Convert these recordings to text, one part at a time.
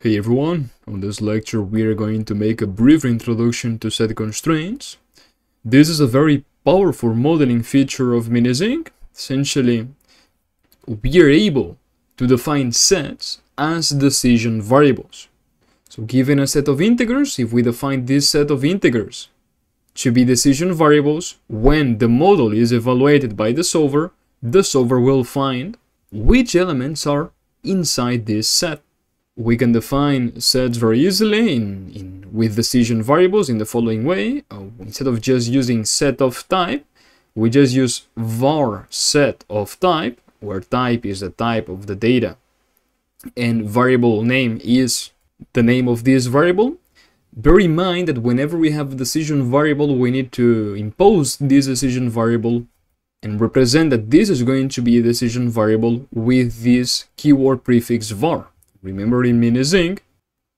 Hey everyone, on this lecture we are going to make a brief introduction to set constraints. This is a very powerful modeling feature of MiniZinc. Essentially, we are able to define sets as decision variables. So given a set of integers, if we define this set of integers to be decision variables, when the model is evaluated by the solver will find which elements are inside this set. We can define sets very easily with decision variables in the following way. Instead of just using set of type, we just use var set of type, where type is the type of the data and variable name is the name of this variable. Bear in mind that whenever we have a decision variable, we need to impose this decision variable and represent that this is going to be a decision variable with this keyword prefix var. Remember, in MiniZinc,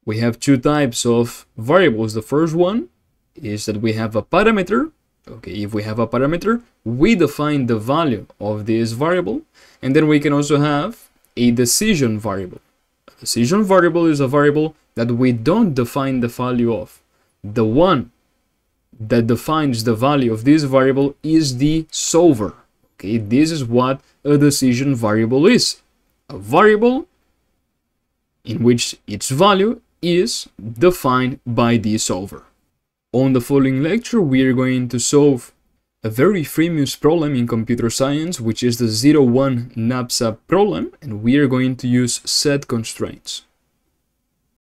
we have two types of variables. The first one is that we have a parameter. Okay, if we have a parameter, we define the value of this variable. And then we can also have a decision variable. A decision variable is a variable that we don't define the value of. The one that defines the value of this variable is the solver. Okay, this is what a decision variable is. A variable in which its value is defined by the solver. On the following lecture, we are going to solve a very famous problem in computer science, which is the 0-1 knapsack problem, and we are going to use set constraints.